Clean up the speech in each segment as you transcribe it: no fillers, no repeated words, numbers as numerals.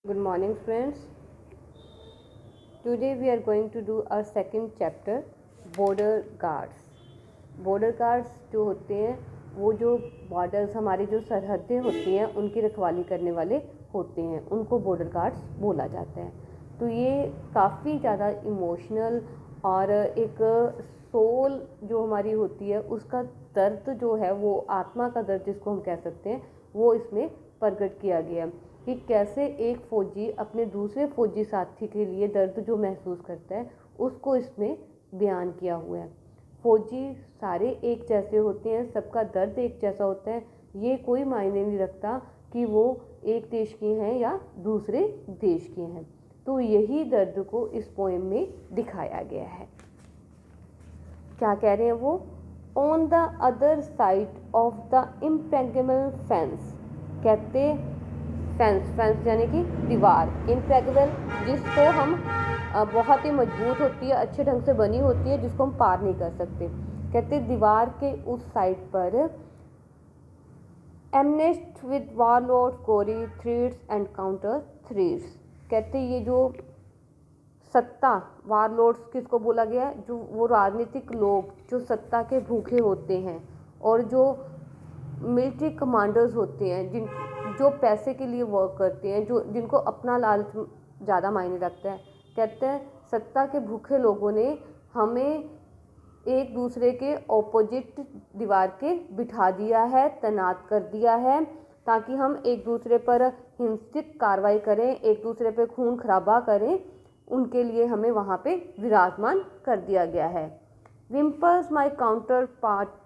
Good morning friends. Today we are going to do our second chapter, border guards. Border guards जो होते हैं वो जो borders हमारी जो सरहदें होती हैं उनकी रखवाली करने वाले होते हैं, उनको बॉर्डर गार्ड्स बोला जाता है। तो ये काफ़ी ज़्यादा इमोशनल और एक सोल जो हमारी होती है उसका दर्द जो है, वो आत्मा का दर्द जिसको हम कह सकते हैं, वो इसमें प्रकट किया गया है कि कैसे एक फ़ौजी अपने दूसरे फ़ौजी साथी के लिए दर्द जो महसूस करता है उसको इसमें बयान किया हुआ है। फ़ौजी सारे एक जैसे होते हैं, सबका दर्द एक जैसा होता है। ये कोई मायने नहीं रखता कि वो एक देश के हैं या दूसरे देश के हैं। तो यही दर्द को इस पोएम में दिखाया गया है। क्या कह रहे हैं वो? On the other side of the impregnable fence, कहते फेंस यानी कि दीवार, इम्प्रेगनेबल जिसको हम बहुत ही मजबूत होती है, अच्छे ढंग से बनी होती है, जिसको हम पार नहीं कर सकते। कहते दीवार के उस साइड पर amidst with warlord gory threats and counter threats, कहते ये जो सत्ता, वारलॉर्ड्स किसको बोला गया है? जो वो राजनीतिक लोग जो सत्ता के भूखे होते हैं और जो मिलिट्री कमांडर्स होते हैं, जो पैसे के लिए वर्क करते हैं, जो जिनको अपना लालच ज़्यादा मायने रखता है। कहते हैं सत्ता के भूखे लोगों ने हमें एक दूसरे के ऑपोजिट दीवार के बिठा दिया है, तैनात कर दिया है, ताकि हम एक दूसरे पर हिंसक कार्रवाई करें, एक दूसरे पे खून खराबा करें। उनके लिए हमें वहाँ पे विराजमान कर दिया गया है। Whimpers my counterpart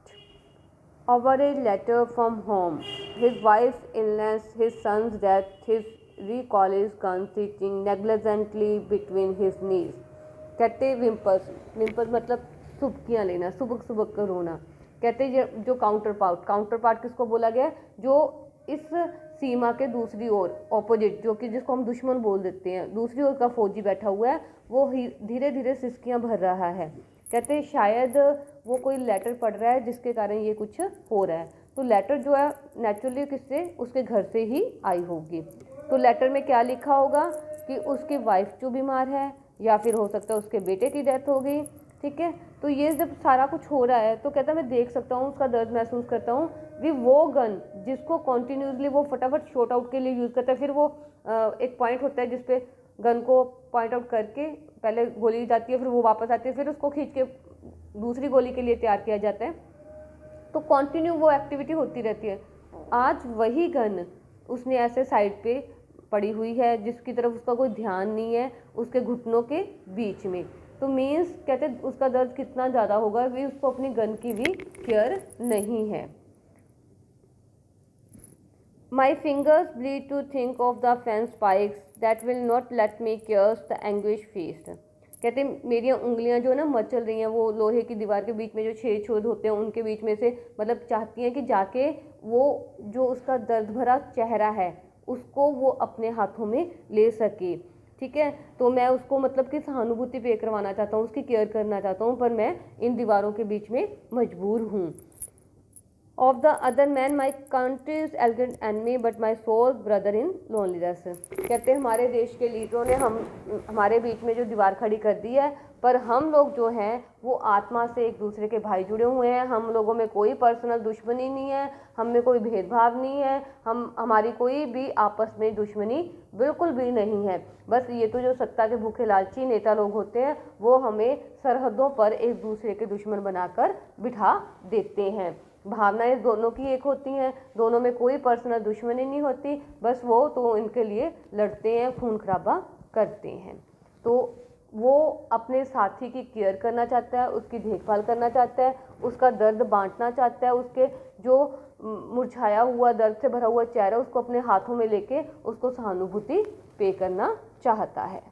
over a letter from home, his wife's illness, his son's death, his recoiled gun sitting negligently between his knees. कहते विम्पर्स मतलब सुबकियाँ लेना, सुबक सुबक कर रोना। कहते जो काउंटर पार्ट किसको बोला गया? जो इस सीमा के दूसरी ओर ऑपोजिट, जो कि जिसको हम दुश्मन बोल देते हैं, दूसरी ओर का फौजी बैठा हुआ है, वो धीरे धीरे सिसकियाँ भर रहा है। कहते शायद वो कोई लेटर पढ़ रहा है जिसके कारण ये कुछ हो रहा है। तो लेटर जो है नेचुरली किससे? उसके घर से ही आई होगी। तो लेटर में क्या लिखा होगा कि उसकी वाइफ जो बीमार है, या फिर हो सकता है उसके बेटे की डेथ हो गई। ठीक है, तो ये जब सारा कुछ हो रहा है तो कहता मैं देख सकता हूँ, उसका दर्द महसूस करता हूँ। वो गन जिसको कॉन्टीन्यूसली वो फटाफट शॉट आउट के लिए यूज़ करता है, फिर वो एक पॉइंट होता है जिसपे गन को पॉइंट आउट करके पहले गोली जाती है, फिर वो वापस आती है, फिर उसको खींच के दूसरी गोली के लिए तैयार किया जाता है। तो कंटिन्यू वो एक्टिविटी होती रहती है। आज वही गन उसने ऐसे साइड पे पड़ी हुई है जिसकी तरफ उसका कोई ध्यान नहीं है, उसके घुटनों के बीच में। तो मीन्स कहते उसका दर्द कितना ज़्यादा होगा कि उसको अपनी गन की भी केयर नहीं है। My fingers bleed to think of the fence spikes that will not let me curse the anguish faced. कहते मेरी उंगलियां जो ना मचल रही हैं, वो लोहे की दीवार के बीच में जो छेद होते हैं उनके बीच में से, मतलब चाहती हैं कि जाके वो जो उसका दर्द भरा चेहरा है उसको वो अपने हाथों में ले सके। ठीक है, तो मैं उसको मतलब कि सहानुभूति पे करवाना चाहता हूँ, उसकी केयर करना चाहता हूँ, पर मैं इन दीवारों के बीच में मजबूर हूँ। Of the other man, my country's elegant enemy, but my soul brother in loneliness. कहते हमारे देश के लीडरों ने हमारे बीच में जो दीवार खड़ी कर दी है, पर हम लोग जो हैं वो आत्मा से एक दूसरे के भाई जुड़े हुए हैं। हम लोगों में कोई पर्सनल दुश्मनी नहीं है, हम में कोई भेदभाव नहीं है, हमारी कोई भी आपस में दुश्मनी बिल्कुल भी नहीं है। बस ये तो जो सत्ता के भूखे लालची नेता लोग होते हैं वो हमें सरहदों पर एक दूसरे के दुश्मन बनाकर बिठा देते हैं। भावनाएं दोनों की एक होती हैं, दोनों में कोई पर्सनल दुश्मनी नहीं होती, बस वो तो इनके लिए लड़ते हैं, खून खराबा करते हैं। तो वो अपने साथी की केयर करना चाहता है, उसकी देखभाल करना चाहता है, उसका दर्द बांटना चाहता है, उसके जो मुरझाया हुआ दर्द से भरा हुआ चेहरा उसको अपने हाथों में लेके उसको सहानुभूति पे करना चाहता है।